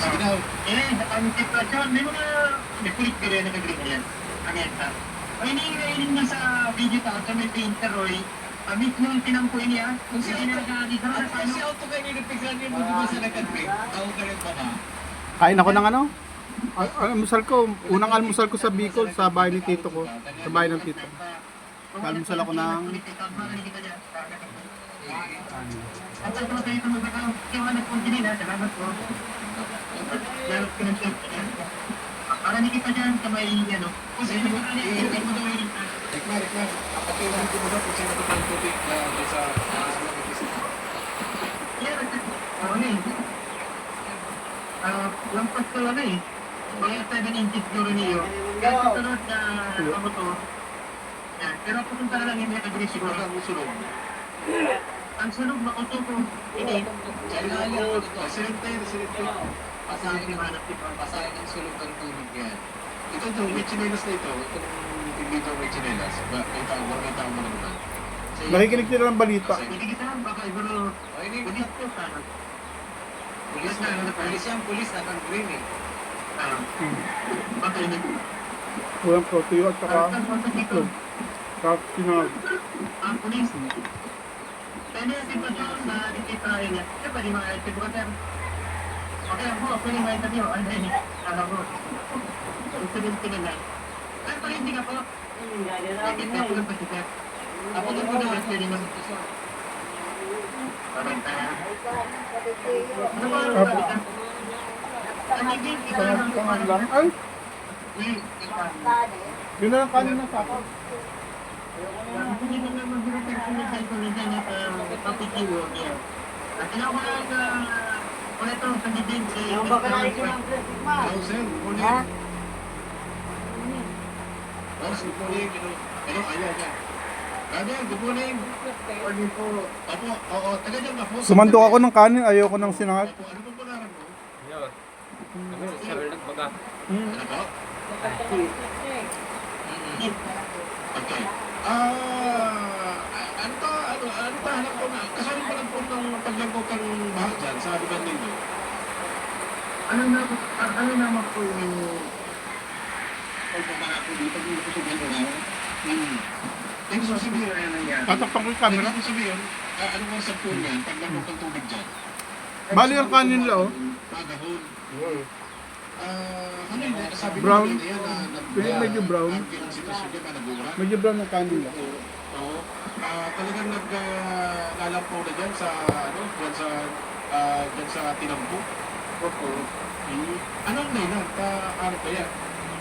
Ginaw. Ang sitwasyon, may mga kulit ka rin na kagring yan. Ang enta. O iniingainin niya sa video ta, sa may painter, Roy. Mismo yung tinampoy niya. Kung si Hindi auto, na nagkakita na at sa kung si ano. auto kayo nilipigan niyo mo, di ba sa nagkadrink? Ako ka rin ba na? Kain ako ng ano? Almusal ko. Unang almusal ko sa Bicol, sa bahay ni tito ko. Sa bahay ng tito. Almusal ako ng... At sa mga kayo tumagakaw, yung nagpunti nila, salamat po. Salamat ko ng para nakita dyan sa may, ano, Kasi i-record mo daw yun. Rekmar. Kapatiwan ko mo daw kung sino ito ang tubig sa yan, ano eh. Lampas ko lang eh. Kaya 7 inches siguro niyo. Kaya susunod na motor. Yan, pero pupunta na lang yung nakagri siguro. Ang sulong. Ang sunog na auto ko, hindi. Kailangan ito. Silente. Pasahin ang sulong ng tubig yan. Ito may chinelas na ito. Itong dito may chinelas. May tao mo na naman. Nakikinig nila ng balita. Hindi kita lang, baka siguro, pulis ko sana. Pulis na kang green eh. Baka yun. Walang protein at saka itlog. Saka sinag. Ang pulis. Kaya yung sitwasyon na dikita niya. Kaya pa di mga sitwasyon. Okay, ako yung mga interview. Ano yun? Alam ko. Gusto din tinanay. Kaya pa hindi ka po. Bakit ka po lang pa siya? Ako doon ko na pwede mo. Parang tayo. Ano ba ang balik ka? Ang hindi ikaw lang kung ano Lang. Ay, yun na lang kanin na sa akin. hindi mo na mag-refer sa mga cellphone na dyan at papikiwo niya. At tinawag wala ito sa dibig sa Yung baka narin ko ng plastic ma. Hello, sir. Good morning. Ha? Boss, good morning. Hello, ayan. Brother, good morning. morning po. Opo, oo. Taga dyan ba po? Sumandok ako ng kanin, ayoko ng sinangag. Opo, ano pong pangalan mo? Hmm. Ano po? Okay. Ano pa hanap ko na? Kasama pa lang po ng paglangkot ng baha dyan sa lugar ninyo. Ano naman po yung pagpapala ko dito kung gusto sabihin ko na? Ang gusto sabihin na nangyari. Tatakpan ko yung camera. Ano sabihin? Ano nga sa po niyan? Paglangkot ng tubig dyan? Bali ang kanin lang, oh. Pagahon. Ano yun? Sabi ko Brown. kanina yan na Medyo brown. ang sitwasyon niya pa nag-uura. Medyo brown ang kanin lang. Oo. Talagang naglalampaw na dyan sa dyan sa Tinampo. Opo. Anong dahilan? Ano kaya?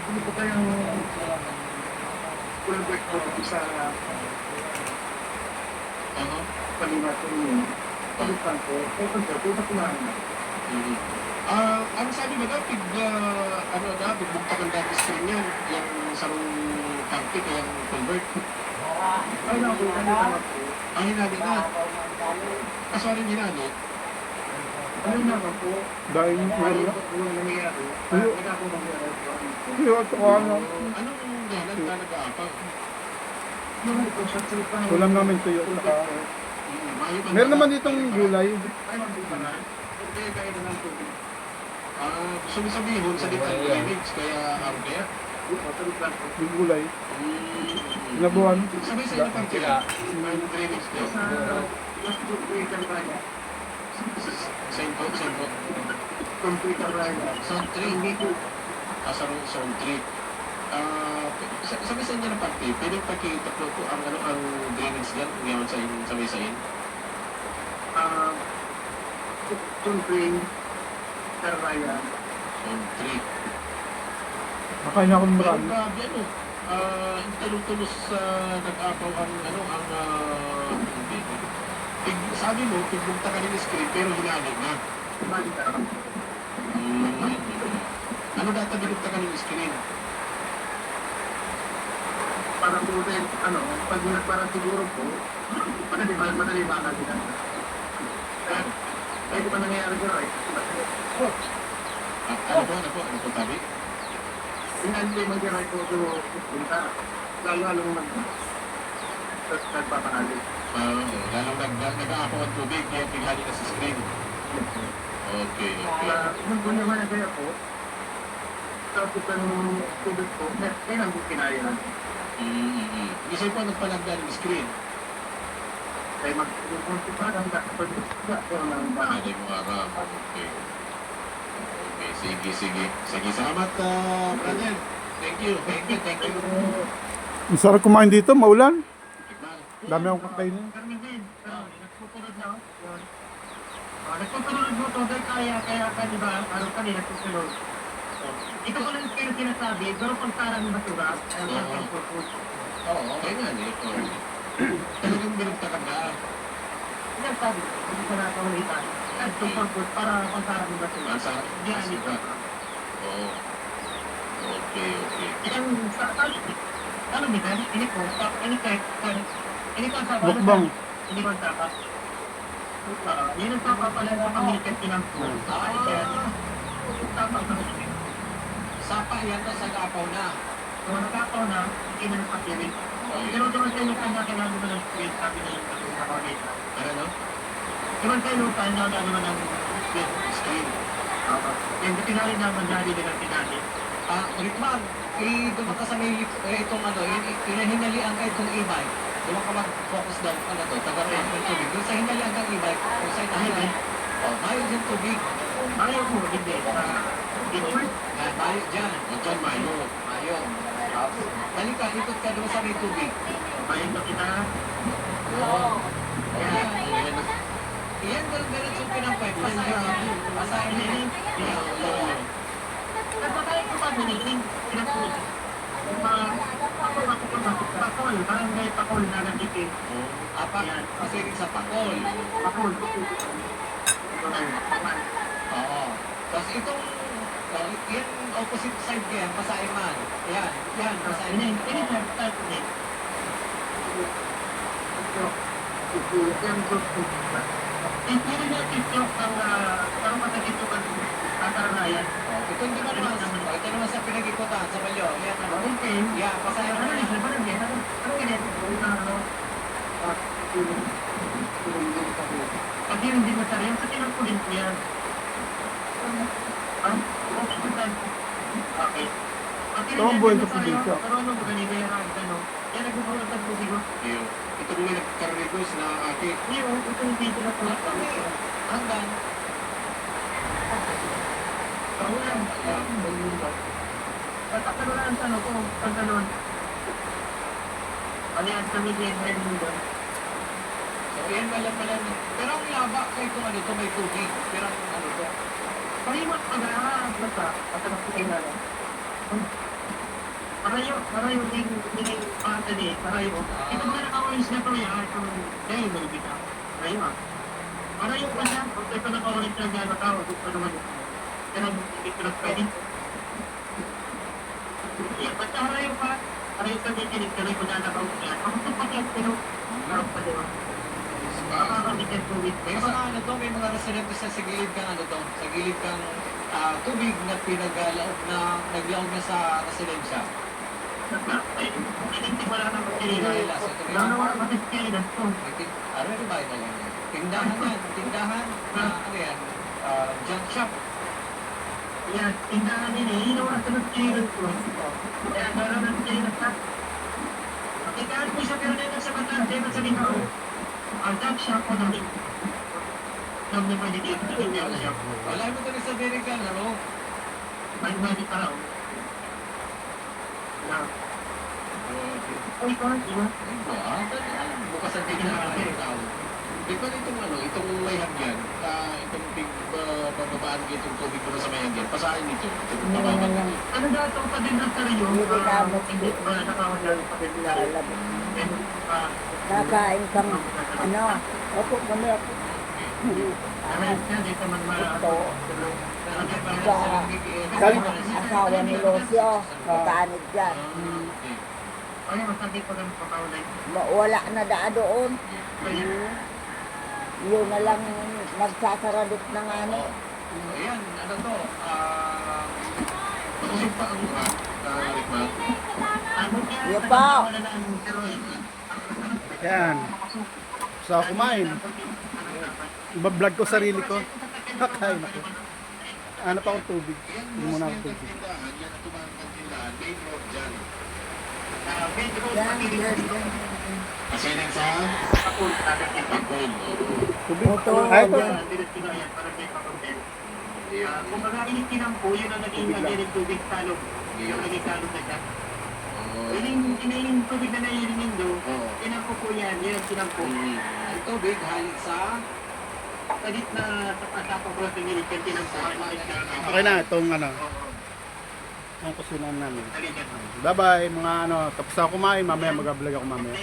Ano po kayang kulang break po sa Ano? palimatin niyo? Palitan po. O kung po sa kumain. Ang sabi mo daw, bigbugtakan dati screen yan, yung isang tanki, yung convert. Ay, naku, ano naman po? Ang hinali na. Kaso rin hinali. Ano naman po? Dahil yung Ano wala. po yung nangyayari? Ano? Wala po nangyayari po. Hindi, at saka ano. Anong dahilan ka nag-aapag? Ano po sa sultan? Ulam namin tuyo at saka... Meron naman ditong gulay. Ay, hindi pa na. Okay, kaya naman po. Gusto mo sabihin sa little drainage, kaya ano kaya? Yung gulay. Sinabuhan. Sabay sa inyo pang kaya, yung drainage niya. Saan po? Zone 3. Zone 3. Sabi sa inyo na pati, pwedeng pakita po ang drainage niyan kung yaman sa sabay-sayin. Zone 3. Nakain ako ng Pero marami. grabe tulos nag-apaw sabi mo, pigbugta ka rin ng screen pero hinali na. Ano data binugta ka ng screen? Para po rin, pag nagparang siguro po, madali ba ka din? Ay, di ba nangyayari ko, right? Ano po, tabi? Hindi mag-right po ito punta. Lalo-lalong nagpapakali. Lalong nag-aapaw ang tubig, kaya pighali na sa screen. Okay, okay. Nung naman na ako, tapos ang tubig ko, kaya ang kinaya na. Mm-hmm. Isa po nagpalagda ng screen. Kaya mag-consulta pa ang pag-isda ko ng bahay. Pwede mo aram. Okay. Okay, sige, sige. Sige, salamat, brother. Thank you, thank you, thank you. Ang sarap kumain dito, maulan. Tikman. Dami akong kakainin. Kami din, pero nagsusunod na. Yun. Nagsusunod mo to, kaya ka, di ba, araw kami nagsusunod. Ito ko lang kayo sinasabi, pero pag parang basura, ang purpose. Oo, okay nga eh. Talagang binagtakad na. Sinasabi, hindi ko na ito ulitan. Ang purpose, para pag parang basura. Masa, Hindi, ano masa. Oo. Okay, okay. Ano ba, ini ko, ini ko sa Mukbang. Hindi ko dapat. Yun ang pala sa pamilya pinangko. Sapa yan to sa kapaw na. So, nakakaw na, hindi na nagpapilit. Pero naman sa inyong kanya kailangan mo ng spirit, sabi na yung kapatid. Ano no? Naman sa inyong kanya kailangan mo ng spirit. Screen. Yung tinali naman dahil nila tinali. Rickman, doon ka sa may itong ano, hinalian ka itong e-bike. Doon ka mag-focus daw, ano to, taga-rent ng tubig. Doon sa hinalian kang e-bike, kung sa'yo nahilan, mayo yung tubig. Ayaw mo, hindi. Mayo dyan. O dyan, mayo. Mayo. Balik ka, ikot ka doon sa may tubig. Ayaw mo kita. Oo. Ayan. Iyan, ganun yung pinampay. Pasahin mo yun. Nagpapayag ko pa miniling, pinagpulit. Pakol, parang may pakol na nagiging. Apak, pasiring sa pakol. Pakol. Oo. Tapos itong, yan opposite side ko yan, pasaiman. Yan, pasaiman. Ini siya, start ulit. Hindi na TikTok ang parang matagito ka tataranayan. Ito hindi mo naman, ito naman sa pinag-ikutan, sa balyo. Yan, ano? Okay. Yan, pasaiman. Ano siya, parang yan? Ano ganyan? Pag yun hindi masarap, sa tinagpulin ko yan. Okay. Ito ang buhay sa probinsya. Pero ano ba ganito yung ano? Yan nagbubuhat ng tubig ko. Iyo. Ito kung may nagkarigos na ate. Iyo, ito yung dito na po. Hanggang. Paulan. Patakaroon sa ano ko, pagkaroon. Alihan kami din, meron mo doon. So, yan pala. Pero ang laba ko itong ano to, may tubig. Pero ang ano to. Pahimot pag-aarap, basta, patanap ko kayo na lang. Parayo, din pata din, parayo. Ito mga nakawalis na to, yan, itong, dahil malibig ako. Parayo ah. Parayo pa siya, kung ito nakawalis na gano'n tao, ito naman ito. Kaya ito na pwede. Basta parayo pa, parayo pa din, tinigtuloy ko na nakawalis yan. Ako ito pa kaya, pero, harap pa din. Makakamitin tubig. May mga ano to, may mga residente sa gilid kang ano to, sa gilid kang tubig na pinaglaog na, naglaog na sa residensya. Hindi wala na magkililan. Wala na wala magkililan to. Ano yung bahay na lang? Tindahan yan, tindahan, ano yan, junk shop. Yan, tindahan din eh. Hindi wala sa magkililan to. Kaya wala na magkililan to. Tindahan ko siya pero na sa bataan, dito sa linaw. Ang junk shop ko namin. Alam na pwede dito sa junk shop. Wala mo ito sa American, ano? May mali pa raw. Na. Uy, parang iba. Bukas ang tindahan ng tao. Di ba itong ano, itong may hangyan, itong bababaan itong tubig ko na sa may hangyan, pasahin nito, itong bababaan nito. Ano daw itong padillas sa rin Hindi kamot, Hindi ba nakawala yung padillas? lalab. Kakain kang, ano, opo, mali ako. Dito man Ito, sa asawa ni Lucio, katanid dyan. Ano masabi ko ng pagkawalay? Wala na daa doon. Yun na lang nagsasaradot ng ano. Ayan, ano to, makusog pa ang mukha, Rickman. Yo pa. Yan. So, kumain. Iba-vlog ko sarili ko. Kakain ako. Ano pa akong tubig? Hindi muna akong tubig. Yan. Tubig? Ito, Ay, ito. yan. Kumbaga initinampo, yun ang naging naging tubig salog. Yung naging salog na siya. Yung tubig na naiiringin do, tinampo po yan, yun ang tinampo. Ang tubig halik sa Sa gitna, sa pasapang crossing unit, yung tinampo. Okay na, itong ano. Ang kusinan namin. Bye-bye, mga ano. Tapos ako kumain, mamaya mag-vlog ako mamaya.